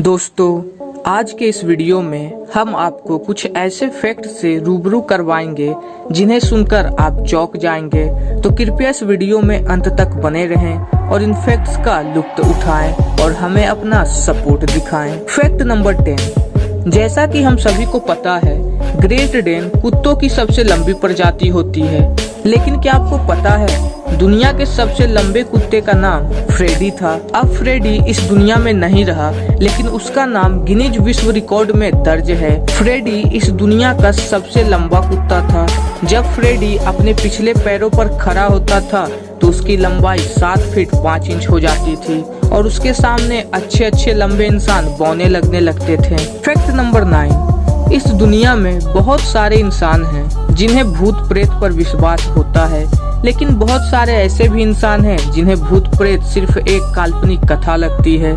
दोस्तों, आज के इस वीडियो में हम आपको कुछ ऐसे फैक्ट से रूबरू करवाएंगे जिन्हें सुनकर आप चौंक जाएंगे। तो कृपया इस वीडियो में अंत तक बने रहें और इन फैक्ट्स का लुत्फ उठाएं और हमें अपना सपोर्ट दिखाएं। Fact number 10। जैसा कि हम सभी को पता है, ग्रेट डेन कुत्तों की सबसे लंबी प्रजाति होती है, लेकिन क्या आपको पता है दुनिया के सबसे लंबे कुत्ते का नाम फ्रेडी था। अब फ्रेडी इस दुनिया में नहीं रहा, लेकिन उसका नाम गिनीज विश्व रिकॉर्ड में दर्ज है। फ्रेडी इस दुनिया का सबसे लंबा कुत्ता था। जब फ्रेडी अपने पिछले पैरों पर खड़ा होता था तो उसकी लंबाई 7 फीट 5 इंच हो जाती थी और उसके सामने अच्छे लंबे इंसान बौने लगने लगते थे। Fact number 9। इस दुनिया में बहुत सारे इंसान हैं जिन्हें भूत प्रेत पर विश्वास होता है, लेकिन बहुत सारे ऐसे भी इंसान हैं जिन्हें भूत प्रेत सिर्फ एक काल्पनिक कथा लगती है।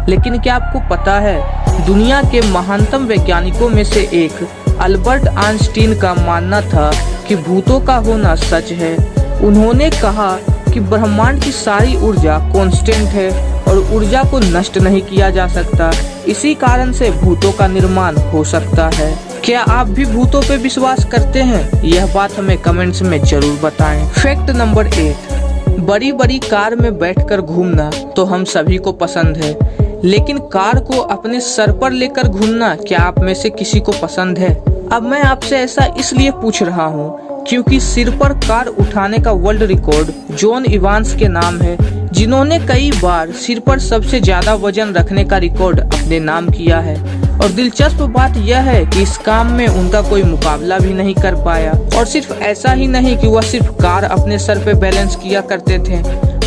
लेकिन क्या आपको पता है, दुनिया के महानतम वैज्ञानिकों में से एक अल्बर्ट आइंस्टीन का मानना था कि भूतों का होना सच है। उन्होंने कहा कि ब्रह्मांड की सारी ऊर्जा कांस्टेंट है और ऊर्जा को नष्ट नहीं किया जा सकता। इसी कारण से भूतों का निर्माण हो सकता है। क्या आप भी भूतों पे विश्वास करते हैं? यह बात हमें कमेंट्स में जरूर बताएं। Fact number 8। बड़ी बड़ी कार में बैठकर घूमना तो हम सभी को पसंद है, लेकिन कार को अपने सर पर लेकर घूमना क्या आप में से किसी को पसंद है? अब मैं आपसे ऐसा इसलिए पूछ रहा हूँ क्योंकि सिर पर कार उठाने का वर्ल्ड रिकॉर्ड जॉन इवांस के नाम है, जिन्होंने कई बार सिर पर सबसे ज्यादा वजन रखने का रिकॉर्ड अपने नाम किया है। और दिलचस्प बात यह है कि इस काम में उनका कोई मुकाबला भी नहीं कर पाया। और सिर्फ ऐसा ही नहीं कि वह सिर्फ कार अपने सर पे बैलेंस किया करते थे,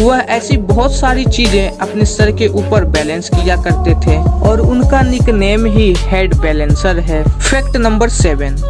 वह ऐसी बहुत सारी चीजें अपने सर के ऊपर बैलेंस किया करते थे और उनका निकनेम ही हेड बैलेंसर है। Fact number 7।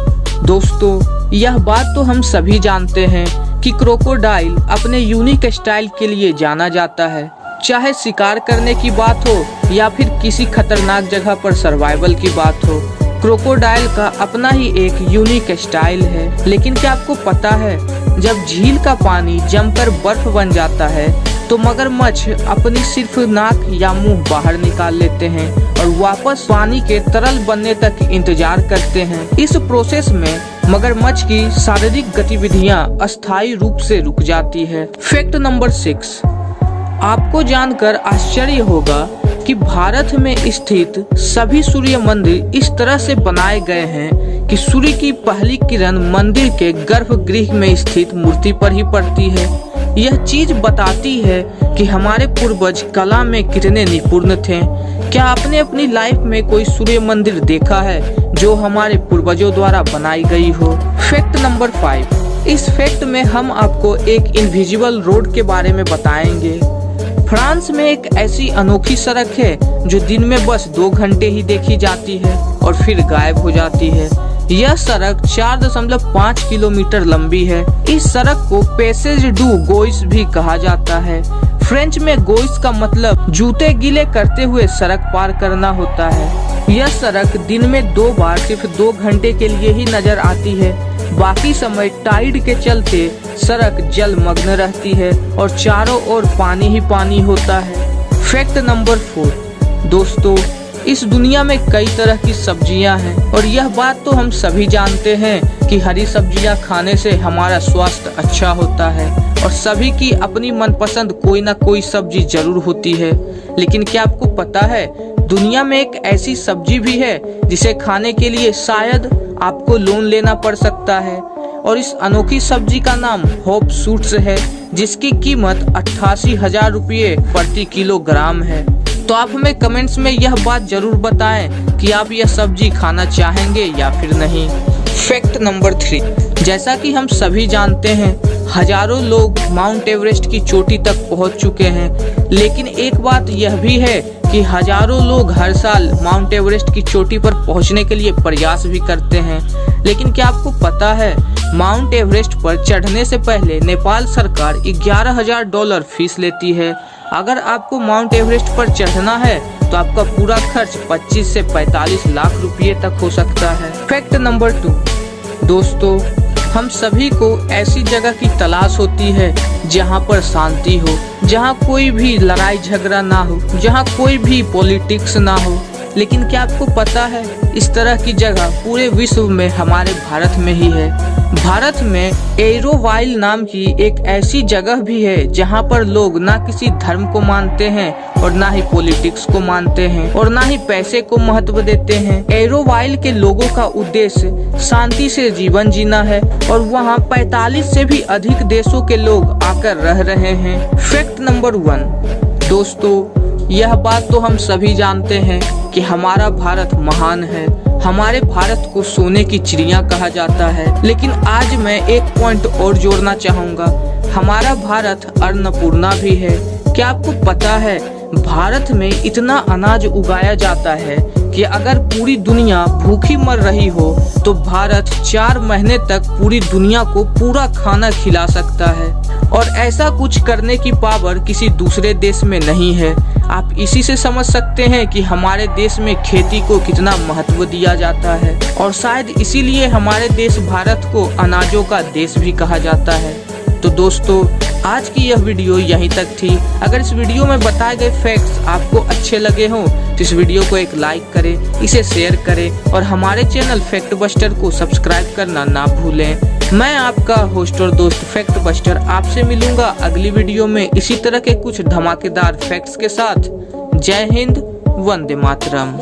दोस्तों, यह बात तो हम सभी जानते हैं कि क्रोकोडाइल अपने यूनिक स्टाइल के लिए जाना जाता है। चाहे शिकार करने की बात हो या फिर किसी खतरनाक जगह पर सर्वाइवल की बात हो, क्रोकोडाइल का अपना ही एक यूनिक स्टाइल है। लेकिन क्या आपको पता है, जब झील का पानी जमकर बर्फ बन जाता है तो मगरमच्छ अपनी सिर्फ नाक या मुंह बाहर निकाल लेते हैं और वापस पानी के तरल बनने तक इंतजार करते हैं। इस प्रोसेस में मगरमच्छ की शारीरिक गतिविधियां अस्थायी रूप से रुक जाती है। Fact number 6। आपको जानकर आश्चर्य होगा कि भारत में स्थित सभी सूर्य मंदिर इस तरह से बनाए गए हैं कि सूर्य की पहली किरण मंदिर के गर्भगृह में स्थित मूर्ति पर ही पड़ती है। यह चीज बताती है कि हमारे पूर्वज कला में कितने निपुण थे। क्या आपने अपनी लाइफ में कोई सूर्य मंदिर देखा है जो हमारे पूर्वजों द्वारा बनाई गई हो? Fact number 5। इस फैक्ट में हम आपको एक इनविजिबल रोड के बारे में बताएंगे। फ्रांस में एक ऐसी अनोखी सड़क है जो दिन में बस 2 घंटे ही देखी जाती है और फिर गायब हो जाती है। यह सड़क 4.5 किलोमीटर लंबी है। इस सड़क को पैसेज डू गोइस भी कहा जाता है। फ्रेंच में गोइस का मतलब जूते गीले करते हुए सड़क पार करना होता है। यह सड़क दिन में 2 बार सिर्फ 2 घंटे के लिए ही नजर आती है। बाकी समय टाइड के चलते सड़क जलमग्न रहती है और चारों ओर पानी ही पानी होता है। Fact number 4। दोस्तों, इस दुनिया में कई तरह की सब्जियां हैं और यह बात तो हम सभी जानते हैं कि हरी सब्जियां खाने से हमारा स्वास्थ्य अच्छा होता है और सभी की अपनी मनपसंद कोई ना कोई सब्जी जरूर होती है। लेकिन क्या आपको पता है, दुनिया में एक ऐसी सब्जी भी है जिसे खाने के लिए शायद आपको लोन लेना पड़ सकता है और इस अनोखी सब्जी का नाम होप सूट्स है, जिसकी कीमत 88,000 रुपये प्रति किलोग्राम है। तो आप हमें कमेंट्स में यह बात जरूर बताएं कि आप यह सब्जी खाना चाहेंगे या फिर नहीं। Fact number 3। जैसा कि हम सभी जानते हैं, हजारों लोग माउंट एवरेस्ट की चोटी तक पहुंच चुके हैं, लेकिन एक बात यह भी है कि हजारों लोग हर साल माउंट एवरेस्ट की चोटी पर पहुंचने के लिए प्रयास भी करते हैं। लेकिन क्या आपको पता है, माउंट एवरेस्ट पर चढ़ने से पहले नेपाल सरकार $11,000 फीस लेती है। अगर आपको माउंट एवरेस्ट पर चढ़ना है तो आपका पूरा खर्च 25 से 45 लाख रुपये तक हो सकता है। Fact number 2। दोस्तों, हम सभी को ऐसी जगह की तलाश होती है जहाँ पर शांति हो, जहाँ कोई भी लड़ाई झगड़ा ना हो, जहाँ कोई भी पॉलिटिक्स ना हो लेकिन क्या आपको पता है इस तरह की जगह पूरे विश्व में हमारे भारत में ही है। भारत में एरोवाइल नाम की एक ऐसी जगह भी है जहां पर लोग ना किसी धर्म को मानते हैं और ना ही पॉलिटिक्स को मानते हैं और ना ही पैसे को महत्व देते हैं। एरोवाइल के लोगों का उद्देश्य शांति से जीवन जीना है और वहां 45 से भी अधिक देशों के लोग आकर रह रहे हैं। फैक्ट नंबर 1 दोस्तों, यह बात तो हम सभी जानते हैं कि हमारा भारत महान है। हमारे भारत को सोने की चिड़िया कहा जाता है, लेकिन आज मैं एक पॉइंट और जोड़ना चाहूँगा। हमारा भारत अन्नपूर्णा भी है। क्या आपको पता है भारत में इतना अनाज उगाया जाता है कि अगर पूरी दुनिया भूखी मर रही हो तो भारत 4 महीने तक पूरी दुनिया को पूरा खाना खिला सकता है और ऐसा कुछ करने की पावर किसी दूसरे देश में नहीं है। आप इसी से समझ सकते हैं कि हमारे देश में खेती को कितना महत्व दिया जाता है और शायद इसीलिए हमारे देश भारत को अनाजों का देश भी कहा जाता है। तो दोस्तों, आज की यह वीडियो यहीं तक थी। अगर इस वीडियो में बताए गए फैक्ट्स आपको अच्छे लगे हों तो इस वीडियो को एक लाइक करें, इसे शेयर करें और हमारे चैनल फैक्ट बस्टर को सब्सक्राइब करना ना भूलें। मैं आपका होस्ट और दोस्त फैक्ट बस्टर आपसे मिलूंगा अगली वीडियो में इसी तरह के कुछ धमाकेदार फैक्ट्स के साथ। जय हिंद, वंदे मातरम।